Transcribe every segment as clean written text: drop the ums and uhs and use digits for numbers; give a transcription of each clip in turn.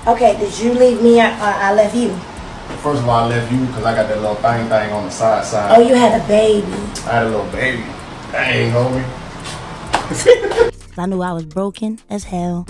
Okay, did you leave me or I left you? First of all, I left you because I got that little thing on the side. Oh, you had a baby. I had a little baby. Dang, homie. I knew I was broken as hell.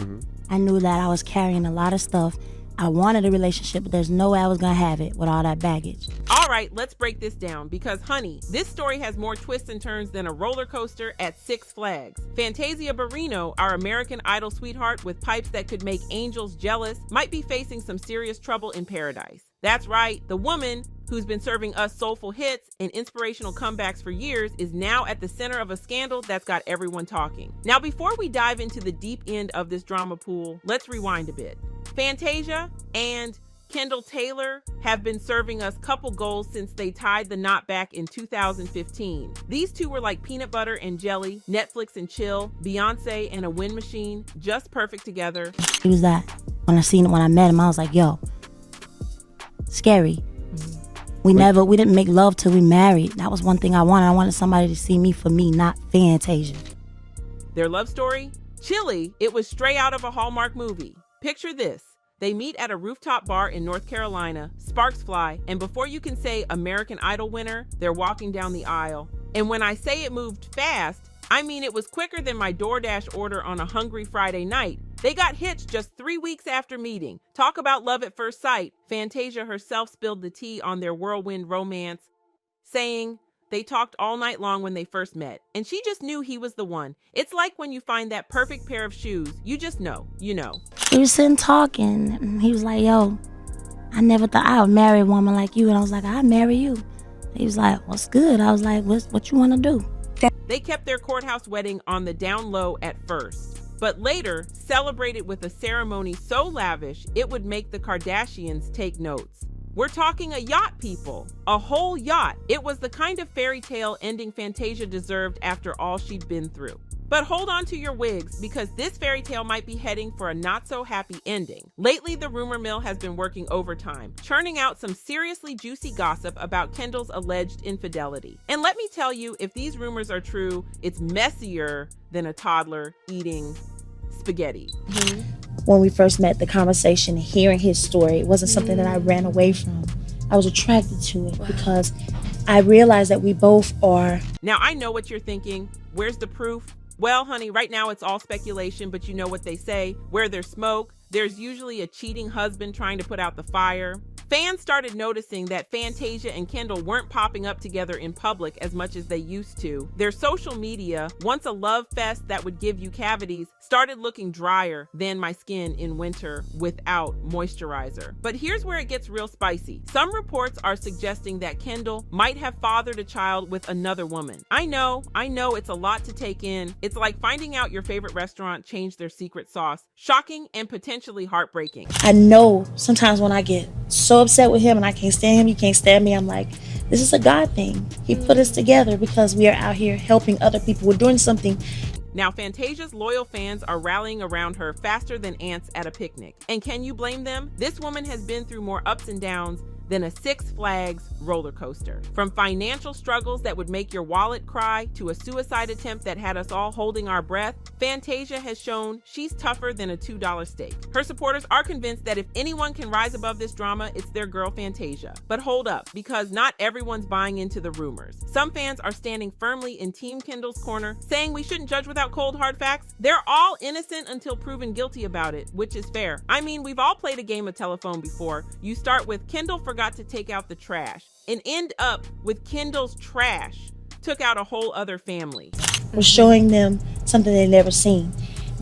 I knew that I was carrying a lot of stuff. I wanted a relationship, but there's no way I was gonna have it with all that baggage. All right, let's break this down because, honey, this story has more twists and turns than a roller coaster at Six Flags. Fantasia Barrino, our American Idol sweetheart with pipes that could make angels jealous, might be facing some serious trouble in paradise. That's right, the woman who's been serving us soulful hits and inspirational comebacks for years is now at the center of a scandal that's got everyone talking. Now, before we dive into the deep end of this drama pool, let's rewind a bit. Fantasia and Kendall Taylor have been serving us couple goals since they tied the knot back in 2015. These two were like peanut butter and jelly, Netflix and chill, Beyonce and a wind machine, just perfect together. It was that. When I met him, I was like, yo, scary. We didn't make love till we married. That was one thing I wanted. I wanted somebody to see me for me, not Fantasia. Their love story? Chilly, it was straight out of a Hallmark movie. Picture this. They meet at a rooftop bar in North Carolina, sparks fly, and before you can say American Idol winner, they're walking down the aisle. And when I say it moved fast, I mean it was quicker than my DoorDash order on a hungry Friday night. They got hitched just 3 weeks after meeting. Talk about love at first sight. Fantasia herself spilled the tea on their whirlwind romance, saying they talked all night long when they first met, and she just knew he was the one. It's like when you find that perfect pair of shoes. You just know, you know. We were sitting talking, and he was like, yo, I never thought I would marry a woman like you. And I was like, I'd marry you. He was like, what's good? I was like, what you want to do? They kept their courthouse wedding on the down low at first, but later celebrated with a ceremony so lavish it would make the Kardashians take notes. We're talking a yacht, people. A whole yacht. It was the kind of fairy tale ending Fantasia deserved after all she'd been through. But hold on to your wigs, because this fairy tale might be heading for a not-so-happy ending. Lately, the rumor mill has been working overtime, churning out some seriously juicy gossip about Kendall's alleged infidelity. And let me tell you, if these rumors are true, it's messier than a toddler eating spaghetti. When we first met, the conversation, hearing his story, it wasn't something that I ran away from. I was attracted to it because I realized that we both are. Now, I know what you're thinking. Where's the proof? Well, honey, right now it's all speculation, but you know what they say. Where there's smoke, there's usually a cheating husband trying to put out the fire. Fans started noticing that Fantasia and Kendall weren't popping up together in public as much as they used to. Their social media, once a love fest that would give you cavities, started looking drier than my skin in winter without moisturizer. But here's where it gets real spicy. Some reports are suggesting that Kendall might have fathered a child with another woman. I know, it's a lot to take in. It's like finding out your favorite restaurant changed their secret sauce. Shocking and potentially heartbreaking. I know sometimes when I get so upset with him and I can't stand him, you can't stand me, I'm like, this is a God thing. He put us together because we are out here helping other people. We're doing something. Now, Fantasia's loyal fans are rallying around her faster than ants at a picnic. And can you blame them? This woman has been through more ups and downs than a Six Flags roller coaster. From financial struggles that would make your wallet cry to a suicide attempt that had us all holding our breath, Fantasia has shown she's tougher than a $2 steak. Her supporters are convinced that if anyone can rise above this drama, it's their girl Fantasia. But hold up, because not everyone's buying into the rumors. Some fans are standing firmly in Team Kendall's corner, saying we shouldn't judge without cold hard facts. They're all innocent until proven guilty about it, which is fair. I mean, we've all played a game of telephone before. You start with Kendall forgot to take out the trash and end up with Kendall's trash took out a whole other family. We're showing them something they've never seen.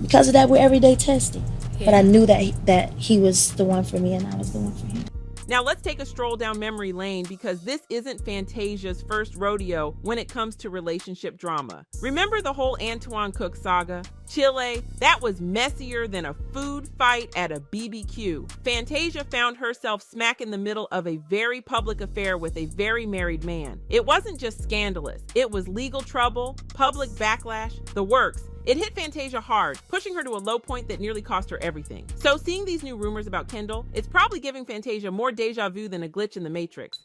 Because of that, we're everyday testing. Yeah. But I knew that he was the one for me and I was the one for him. Now let's take a stroll down memory lane, because this isn't Fantasia's first rodeo when it comes to relationship drama. Remember the whole Antoine Cook saga? Chile, that was messier than a food fight at a BBQ. Fantasia found herself smack in the middle of a very public affair with a very married man. It wasn't just scandalous, it was legal trouble, public backlash, the works. It hit Fantasia hard, pushing her to a low point that nearly cost her everything. So seeing these new rumors about Kendall, it's probably giving Fantasia more deja vu than a glitch in the Matrix.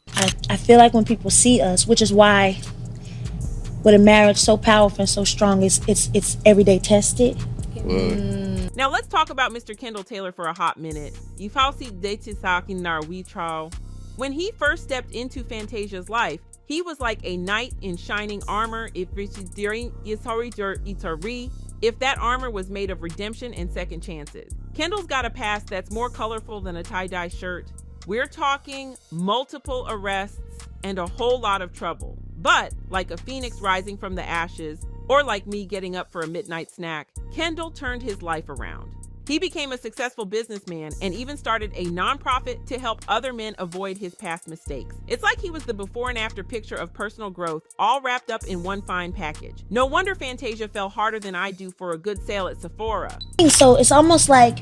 I feel like when people see us, which is why with a marriage so powerful and so strong, it's everyday tested. Now let's talk about Mr. Kendall Taylor for a hot minute. When he first stepped into Fantasia's life, he was like a knight in shining armor. If that armor was made of redemption and second chances. Kendall's got a past that's more colorful than a tie-dye shirt. We're talking multiple arrests and a whole lot of trouble. But like a phoenix rising from the ashes, or like me getting up for a midnight snack, Kendall turned his life around. He became a successful businessman and even started a nonprofit to help other men avoid his past mistakes. It's like he was the before and after picture of personal growth, all wrapped up in one fine package. No wonder Fantasia fell harder than I do for a good sale at Sephora. So it's almost like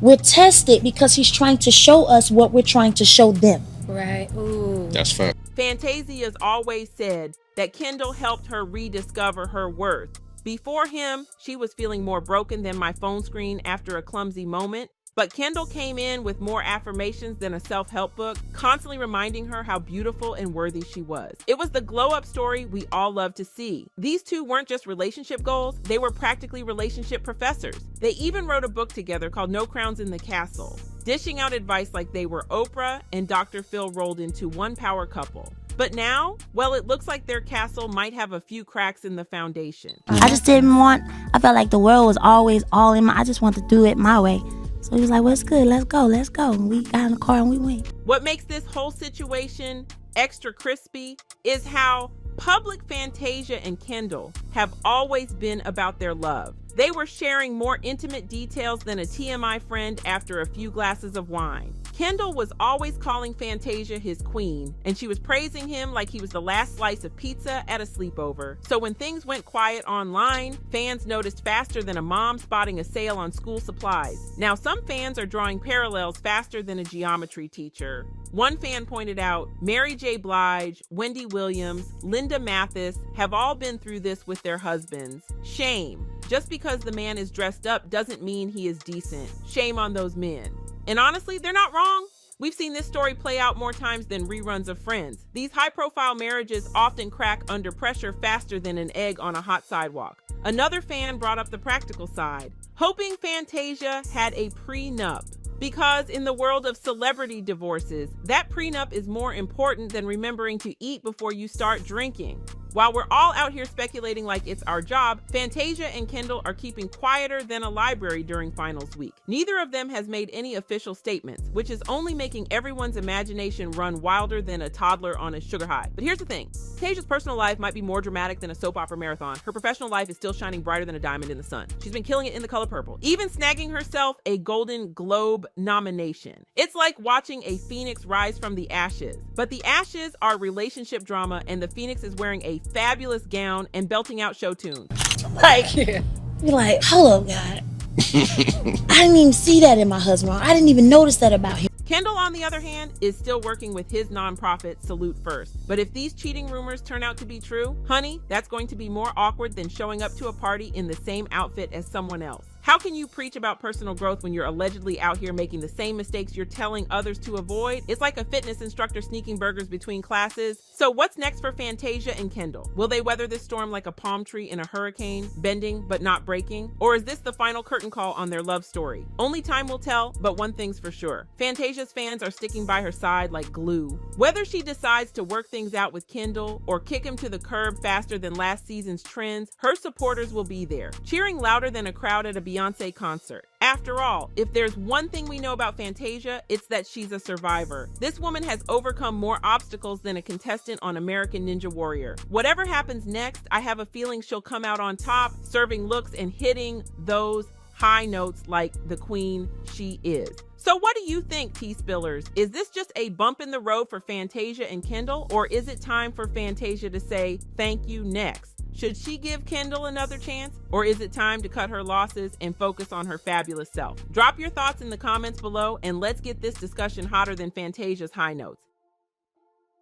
we're tested because he's trying to show us what we're trying to show them. Right. Ooh. That's fact. Fantasia's always said that Kendall helped her rediscover her worth. Before him, she was feeling more broken than my phone screen after a clumsy moment. But Kendall came in with more affirmations than a self-help book, constantly reminding her how beautiful and worthy she was. It was the glow-up story we all love to see. These two weren't just relationship goals, they were practically relationship professors. They even wrote a book together called No Crowns in the Castle, dishing out advice like they were Oprah and Dr. Phil rolled into one power couple. But now, well, it looks like their castle might have a few cracks in the foundation. I just didn't want, I felt like the world was always all in my, I just wanted to do it my way. So he was like, well, it's good, let's go. And we got in the car and we went. What makes this whole situation extra crispy is how public Fantasia and Kendall have always been about their love. They were sharing more intimate details than a TMI friend after a few glasses of wine. Kendall was always calling Fantasia his queen, and she was praising him like he was the last slice of pizza at a sleepover. So when things went quiet online, fans noticed faster than a mom spotting a sale on school supplies. Now, some fans are drawing parallels faster than a geometry teacher. One fan pointed out, Mary J. Blige, Wendy Williams, Linda Mathis have all been through this with their husbands. Shame. Just because the man is dressed up doesn't mean he is decent. Shame on those men. And honestly, they're not wrong. We've seen this story play out more times than reruns of Friends. These high-profile marriages often crack under pressure faster than an egg on a hot sidewalk. Another fan brought up the practical side, hoping Fantasia had a prenup. Because in the world of celebrity divorces, that prenup is more important than remembering to eat before you start drinking. While we're all out here speculating like it's our job, Fantasia and Kendall are keeping quieter than a library during finals week. Neither of them has made any official statements, which is only making everyone's imagination run wilder than a toddler on a sugar high. But here's the thing, Fantasia's personal life might be more dramatic than a soap opera marathon. Her professional life is still shining brighter than a diamond in the sun. She's been killing it in The Color Purple, even snagging herself a Golden Globe nomination. It's like watching a phoenix rise from the ashes. But the ashes are relationship drama, and the phoenix is wearing a fabulous gown and belting out show tunes. You're like, hold up, God. I didn't even see that in my husband. I didn't even notice that about him. Kendall, on the other hand, is still working with his nonprofit, Salute First. But if these cheating rumors turn out to be true, honey, that's going to be more awkward than showing up to a party in the same outfit as someone else. How can you preach about personal growth when you're allegedly out here making the same mistakes you're telling others to avoid? It's like a fitness instructor sneaking burgers between classes. So what's next for Fantasia and Kendall? Will they weather this storm like a palm tree in a hurricane, bending but not breaking? Or is this the final curtain call on their love story? Only time will tell, but one thing's for sure. Fantasia's fans are sticking by her side like glue. Whether she decides to work things out with Kendall or kick him to the curb faster than last season's trends, her supporters will be there, cheering louder than a crowd at a Beyonce concert. After all, if there's one thing we know about Fantasia, it's that she's a survivor. This woman has overcome more obstacles than a contestant on American Ninja Warrior. Whatever happens next, I have a feeling she'll come out on top, serving looks and hitting those high notes like the queen she is. So what do you think, tea spillers? Is this just a bump in the road for Fantasia and Kendall, or is it time for Fantasia to say thank you next? Should she give Kendall another chance, or is it time to cut her losses and focus on her fabulous self? Drop your thoughts in the comments below, and let's get this discussion hotter than Fantasia's high notes.